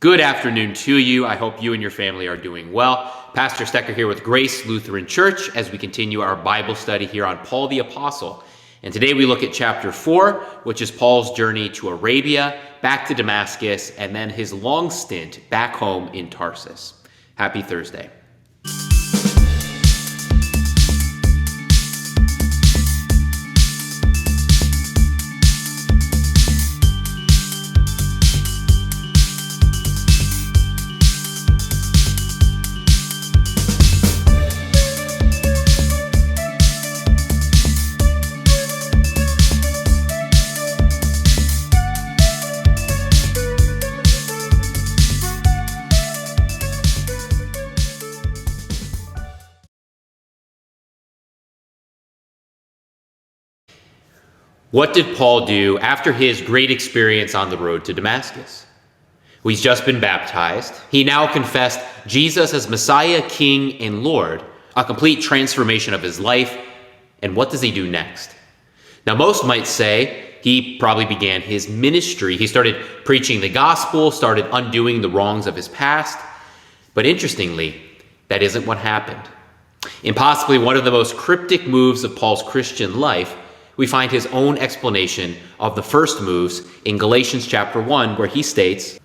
Good afternoon to you. I hope you and your family are doing well. Pastor Stecker here with Grace Lutheran Church as we continue our Bible study here on Paul the Apostle. And today we look at chapter 4, which is Paul's journey to Arabia, back to Damascus, and then his long stint back home in Tarsus. Happy Thursday. What did Paul do after his great experience on the road to Damascus? Well, he's just been baptized. He now confessed Jesus as Messiah, King, and Lord, a complete transformation of his life. And what does he do next? Now, most might say he probably began his ministry. He started preaching the gospel, started undoing the wrongs of his past. But interestingly, that isn't what happened. In possibly one of the most cryptic moves of Paul's Christian life, we find his own explanation of the first moves in Galatians chapter 1, where he states,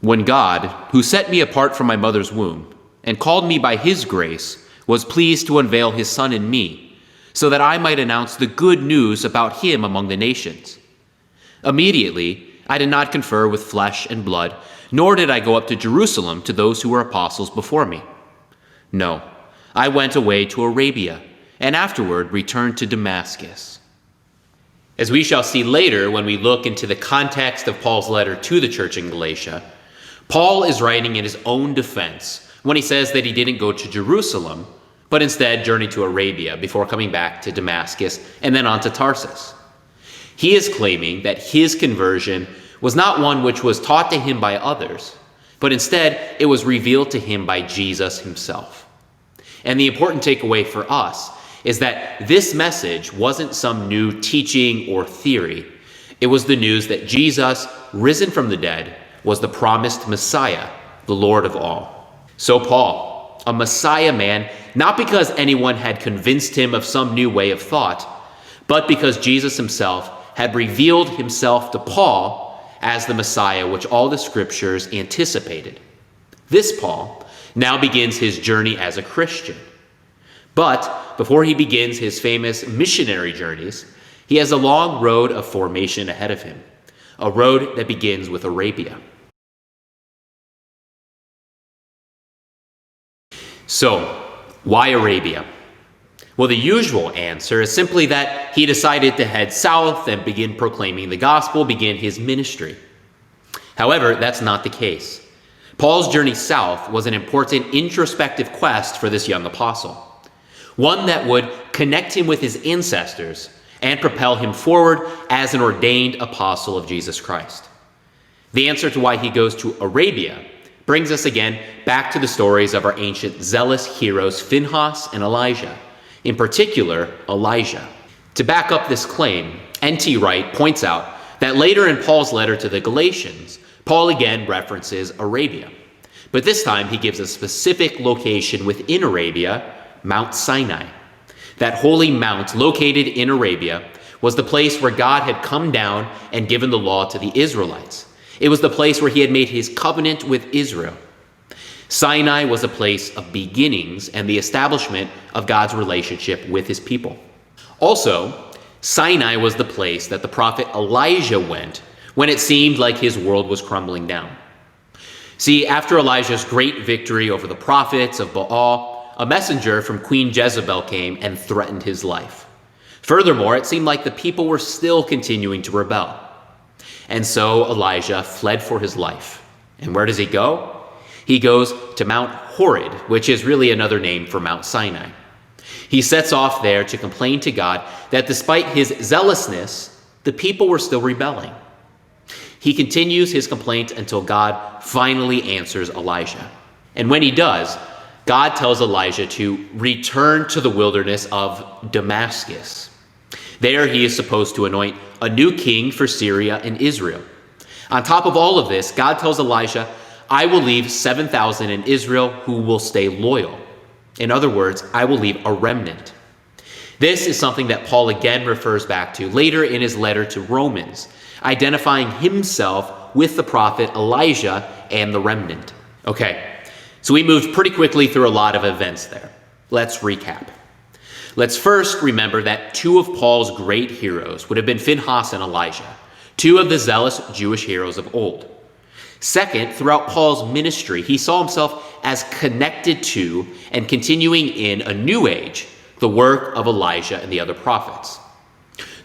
"When God, who set me apart from my mother's womb, and called me by his grace, was pleased to unveil his Son in me, so that I might announce the good news about him among the nations. Immediately, I did not confer with flesh and blood, nor did I go up to Jerusalem to those who were apostles before me. No, I went away to Arabia, and afterward returned to Damascus." As we shall see later when we look into the context of Paul's letter to the church in Galatia, Paul is writing in his own defense when he says that he didn't go to Jerusalem, but instead journeyed to Arabia before coming back to Damascus and then on to Tarsus. He is claiming that his conversion was not one which was taught to him by others, but instead it was revealed to him by Jesus himself. And the important takeaway for us is that this message wasn't some new teaching or theory. It was the news that Jesus, risen from the dead, was the promised Messiah, the Lord of all. So Paul, a Messiah man, not because anyone had convinced him of some new way of thought, but because Jesus himself had revealed himself to Paul as the Messiah which all the scriptures anticipated. This Paul now begins his journey as a Christian. But before he begins his famous missionary journeys, he has a long road of formation ahead of him, a road that begins with Arabia. So, why Arabia? Well, the usual answer is simply that he decided to head south and begin proclaiming the gospel, begin his ministry. However, that's not the case. Paul's journey south was an important introspective quest for this young apostle, one that would connect him with his ancestors and propel him forward as an ordained apostle of Jesus Christ. The answer to why he goes to Arabia brings us again back to the stories of our ancient zealous heroes Phinehas and Elijah, in particular Elijah. To back up this claim, N.T. Wright points out that later in Paul's letter to the Galatians, Paul again references Arabia. But this time he gives a specific location within Arabia, Mount Sinai. That holy mount located in Arabia was the place where God had come down and given the law to the Israelites. It was the place where he had made his covenant with Israel. Sinai was a place of beginnings and the establishment of God's relationship with his people. Also, Sinai was the place that the prophet Elijah went when it seemed like his world was crumbling down. See, after Elijah's great victory over the prophets of Baal, a messenger from Queen Jezebel came and threatened his life. Furthermore, it seemed like the people were still continuing to rebel. And so Elijah fled for his life. And where does he go? He goes to Mount Horeb, which is really another name for Mount Sinai. He sets off there to complain to God that despite his zealousness, the people were still rebelling. He continues his complaint until God finally answers Elijah. And when he does, God tells Elijah to return to the wilderness of Damascus. There he is supposed to anoint a new king for Syria and Israel. On top of all of this, God tells Elijah, I will leave 7,000 in Israel who will stay loyal. In other words, I will leave a remnant. This is something that Paul again refers back to later in his letter to Romans, identifying himself with the prophet Elijah and the remnant. Okay, so we moved pretty quickly through a lot of events there. Let's recap. Let's first remember that two of Paul's great heroes would have been Phinehas and Elijah, two of the zealous Jewish heroes of old. Second, throughout Paul's ministry, he saw himself as connected to and continuing in a new age, the work of Elijah and the other prophets.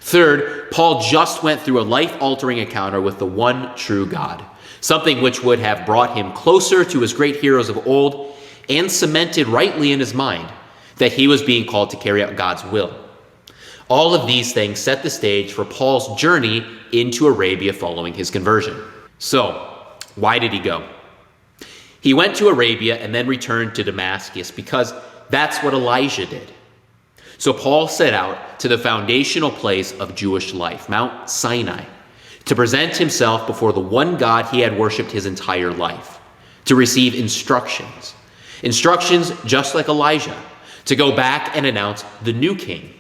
Third, Paul just went through a life-altering encounter with the one true God, something which would have brought him closer to his great heroes of old and cemented rightly in his mind that he was being called to carry out God's will. All of these things set the stage for Paul's journey into Arabia following his conversion. So, why did he go? He went to Arabia and then returned to Damascus because that's what Elijah did. So Paul set out to the foundational place of Jewish life, Mount Sinai, to present himself before the one God he had worshipped his entire life, to receive instructions. Instructions just like Elijah, to go back and announce the new king.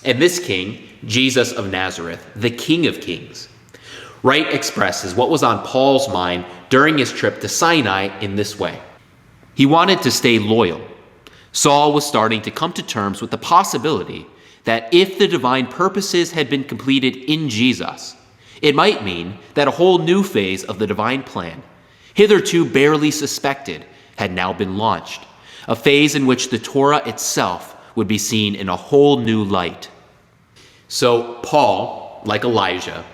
And this king, Jesus of Nazareth, the King of Kings. Wright expresses what was on Paul's mind during his trip to Sinai in this way. He wanted to stay loyal. Saul was starting to come to terms with the possibility that if the divine purposes had been completed in Jesus, it might mean that a whole new phase of the divine plan, hitherto barely suspected, had now been launched, a phase in which the Torah itself would be seen in a whole new light. So Paul, like Elijah,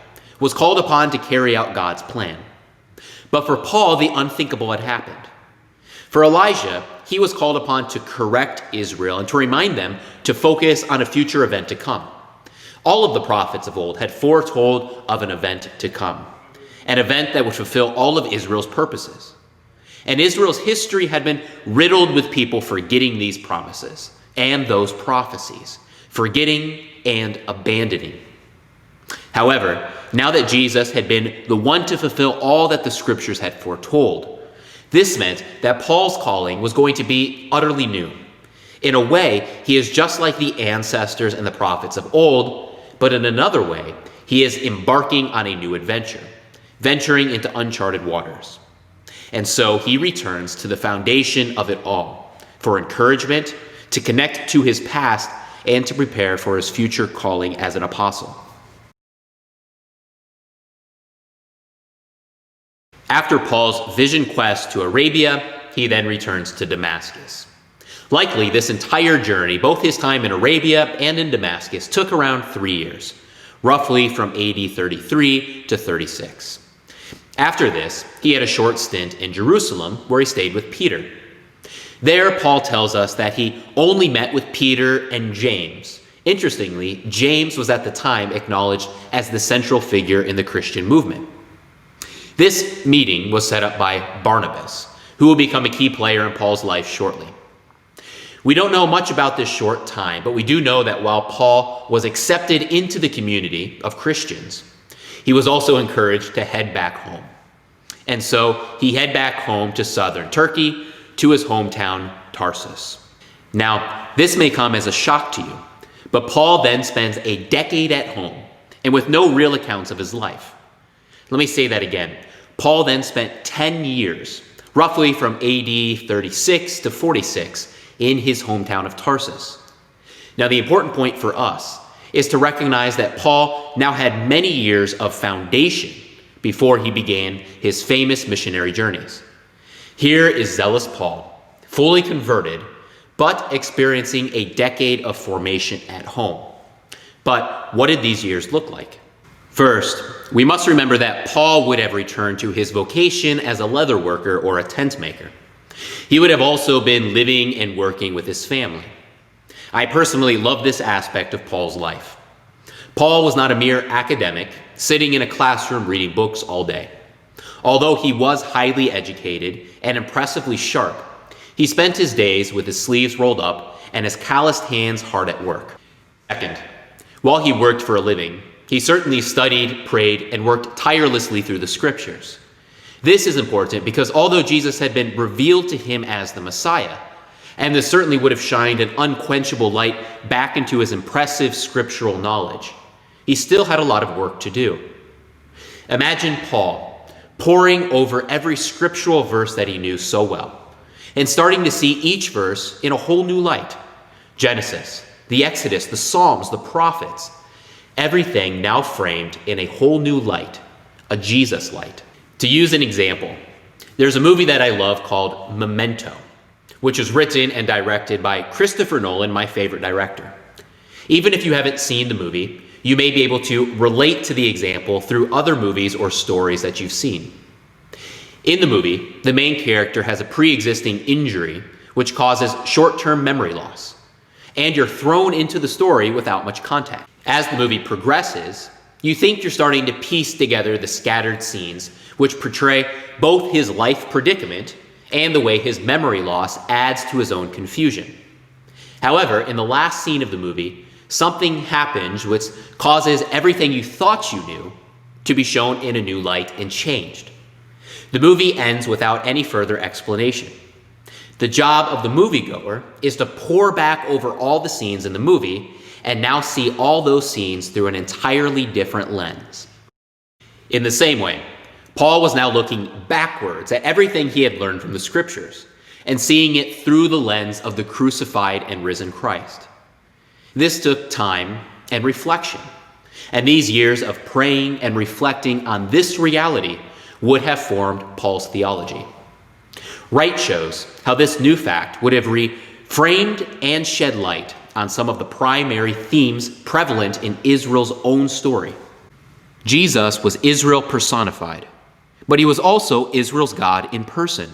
was called upon to carry out God's plan. But for Paul, the unthinkable had happened. For Elijah, he was called upon to correct Israel and to remind them to focus on a future event to come. All of the prophets of old had foretold of an event to come, an event that would fulfill all of Israel's purposes. And Israel's history had been riddled with people forgetting these promises and those prophecies, forgetting and abandoning. However, now that Jesus had been the one to fulfill all that the scriptures had foretold, this meant that Paul's calling was going to be utterly new. In a way, he is just like the ancestors and the prophets of old, but in another way, he is embarking on a new adventure, venturing into uncharted waters. And so he returns to the foundation of it all, for encouragement, to connect to his past, and to prepare for his future calling as an apostle. After Paul's vision quest to Arabia, he then returns to Damascus. Likely, this entire journey, both his time in Arabia and in Damascus, took around 3 years, roughly from AD 33 to 36. After this, he had a short stint in Jerusalem, where he stayed with Peter. There, Paul tells us that he only met with Peter and James. Interestingly, James was at the time acknowledged as the central figure in the Christian movement. This meeting was set up by Barnabas, who will become a key player in Paul's life shortly. We don't know much about this short time, but we do know that while Paul was accepted into the community of Christians, he was also encouraged to head back home. And so he head back home to southern Turkey, to his hometown, Tarsus. Now, this may come as a shock to you, but Paul then spends a decade at home, and with no real accounts of his life. Let me say that again. Paul then spent 10 years, roughly from AD 36 to 46, in his hometown of Tarsus. Now, the important point for us is to recognize that Paul now had many years of foundation before he began his famous missionary journeys. Here is zealous Paul, fully converted, but experiencing a decade of formation at home. But what did these years look like? First, we must remember that Paul would have returned to his vocation as a leather worker or a tent maker. He would have also been living and working with his family. I personally love this aspect of Paul's life. Paul was not a mere academic, sitting in a classroom reading books all day. Although he was highly educated and impressively sharp, he spent his days with his sleeves rolled up and his calloused hands hard at work. Second, while he worked for a living, he certainly studied, prayed, and worked tirelessly through the scriptures. This is important because although Jesus had been revealed to him as the Messiah, and this certainly would have shined an unquenchable light back into his impressive scriptural knowledge, he still had a lot of work to do. Imagine Paul poring over every scriptural verse that he knew so well, and starting to see each verse in a whole new light. Genesis, the Exodus, the Psalms, the prophets, everything now framed in a whole new light, a Jesus light. To use an example, there's a movie that I love called Memento, which was written and directed by Christopher Nolan, my favorite director. Even if you haven't seen the movie, you may be able to relate to the example through other movies or stories that you've seen. In the movie, the main character has a pre-existing injury which causes short-term memory loss, and you're thrown into the story without much context. As the movie progresses, you think you're starting to piece together the scattered scenes which portray both his life predicament and the way his memory loss adds to his own confusion. However, in the last scene of the movie, something happens which causes everything you thought you knew to be shown in a new light and changed. The movie ends without any further explanation. The job of the moviegoer is to pore back over all the scenes in the movie and now see all those scenes through an entirely different lens. In the same way, Paul was now looking backwards at everything he had learned from the scriptures and seeing it through the lens of the crucified and risen Christ. This took time and reflection, and these years of praying and reflecting on this reality would have formed Paul's theology. Wright shows how this new fact would have reframed and shed light on some of the primary themes prevalent in Israel's own story. Jesus was Israel personified, but he was also Israel's God in person.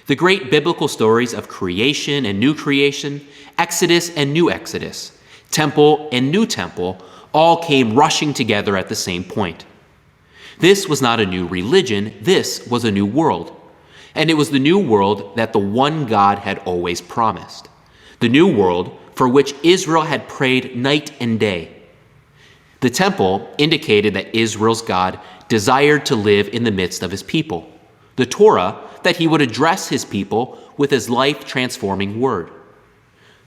The great biblical stories of creation and new creation, Exodus and new Exodus, temple and new temple, all came rushing together at the same point. This was not a new religion, this was a new world. And it was the new world that the one God had always promised. The new world for which Israel had prayed night and day. The temple indicated that Israel's God desired to live in the midst of his people. The Torah, that he would address his people with his life-transforming word.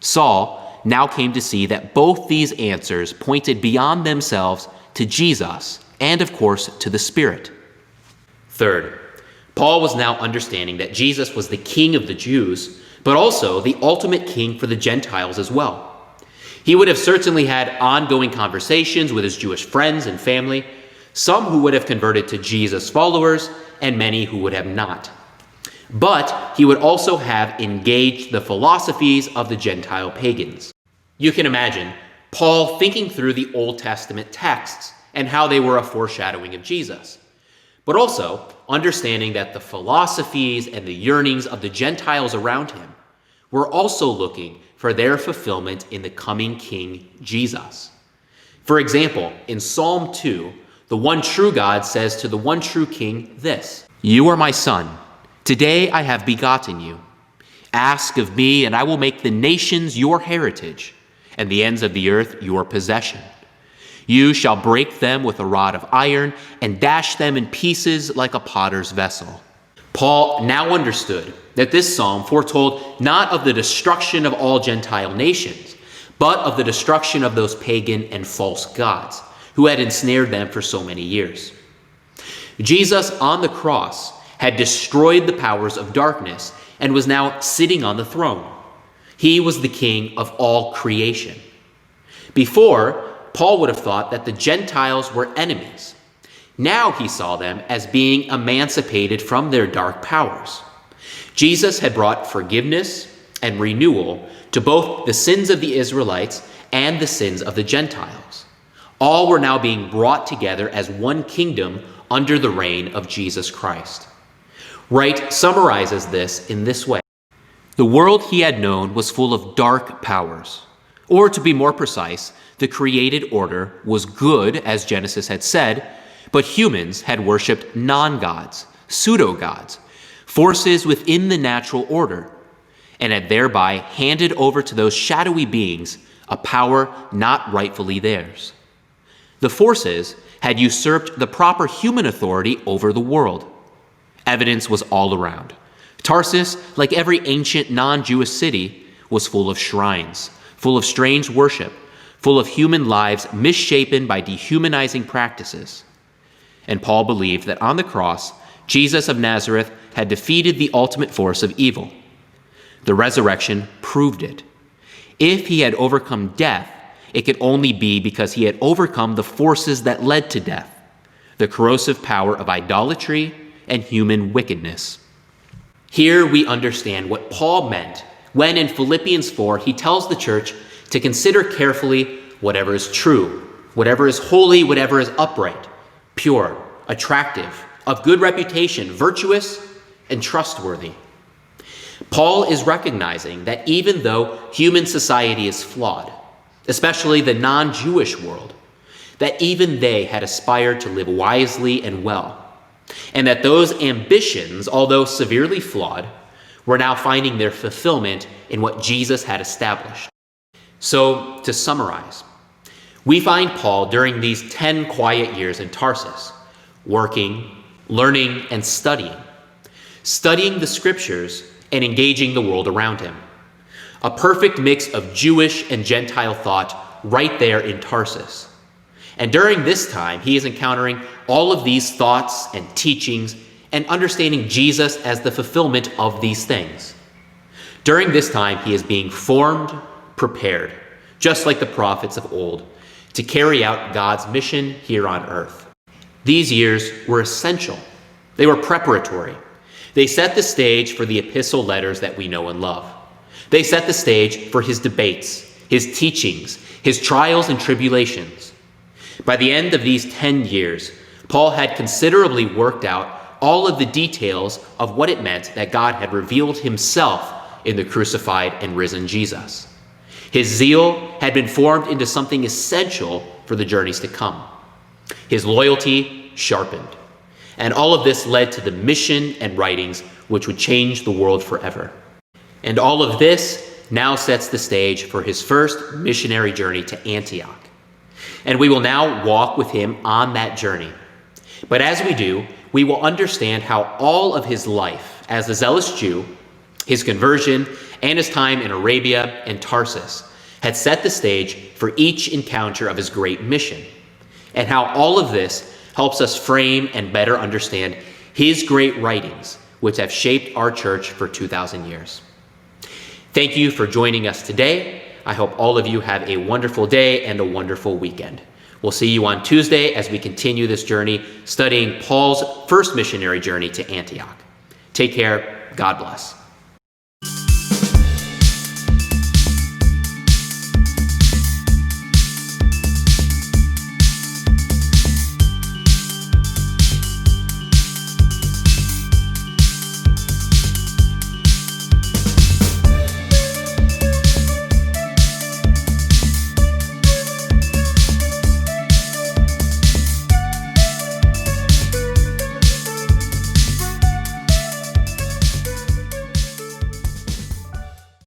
Saul now came to see that both these answers pointed beyond themselves to Jesus and, of course, to the Spirit. Third, Paul was now understanding that Jesus was the King of the Jews, but also the ultimate King for the Gentiles as well. He would have certainly had ongoing conversations with his Jewish friends and family, some who would have converted to Jesus followers, and many who would have not. But he would also have engaged the philosophies of the Gentile pagans. You can imagine Paul thinking through the Old Testament texts and how they were a foreshadowing of Jesus, but also understanding that the philosophies and the yearnings of the Gentiles around him were also looking for their fulfillment in the coming King Jesus. For example, in Psalm 2, the one true God says to the one true King this: "You are my son. Today I have begotten you. Ask of me, and I will make the nations your heritage, and the ends of the earth your possession. You shall break them with a rod of iron, and dash them in pieces like a potter's vessel." Paul now understood that this psalm foretold not of the destruction of all Gentile nations, but of the destruction of those pagan and false gods who had ensnared them for so many years. Jesus on the cross had destroyed the powers of darkness and was now sitting on the throne. He was the King of all creation. Before, Paul would have thought that the Gentiles were enemies. Now he saw them as being emancipated from their dark powers. Jesus had brought forgiveness and renewal to both the sins of the Israelites and the sins of the Gentiles. All were now being brought together as one kingdom under the reign of Jesus Christ. Wright summarizes this in this way: "The world he had known was full of dark powers. Or to be more precise, the created order was good, as Genesis had said, but humans had worshipped non-gods, pseudo-gods, forces within the natural order, and had thereby handed over to those shadowy beings a power not rightfully theirs. The forces had usurped the proper human authority over the world. Evidence was all around. Tarsus, like every ancient non-Jewish city, was full of shrines, full of strange worship, full of human lives misshapen by dehumanizing practices. And Paul believed that on the cross, Jesus of Nazareth had defeated the ultimate force of evil. The resurrection proved it. If he had overcome death, it could only be because he had overcome the forces that led to death, the corrosive power of idolatry and human wickedness. Here we understand what Paul meant when in Philippians 4 he tells the church to consider carefully whatever is true, whatever is holy, whatever is upright, pure, attractive, of good reputation, virtuous, and trustworthy. Paul is recognizing that even though human society is flawed, especially the non-Jewish world, that even they had aspired to live wisely and well, and that those ambitions, although severely flawed, were now finding their fulfillment in what Jesus had established. So, to summarize, we find Paul during these 10 quiet years in Tarsus, working, learning, and studying the scriptures and engaging the world around him. A perfect mix of Jewish and Gentile thought right there in Tarsus. And during this time, he is encountering all of these thoughts and teachings and understanding Jesus as the fulfillment of these things. During this time, he is being formed, prepared, just like the prophets of old, to carry out God's mission here on earth. These years were essential. They were preparatory. They set the stage for the epistle letters that we know and love. They set the stage for his debates, his teachings, his trials and tribulations. By the end of these 10 years, Paul had considerably worked out all of the details of what it meant that God had revealed himself in the crucified and risen Jesus. His zeal had been formed into something essential for the journeys to come. His loyalty sharpened. And all of this led to the mission and writings which would change the world forever. And all of this now sets the stage for his first missionary journey to Antioch. And we will now walk with him on that journey. But as we do, we will understand how all of his life as a zealous Jew, his conversion, and his time in Arabia and Tarsus had set the stage for each encounter of his great mission, and how all of this helps us frame and better understand his great writings, which have shaped our church for 2,000 years. Thank you for joining us today. I hope all of you have a wonderful day and a wonderful weekend. We'll see you on Tuesday as we continue this journey studying Paul's first missionary journey to Antioch. Take care. God bless.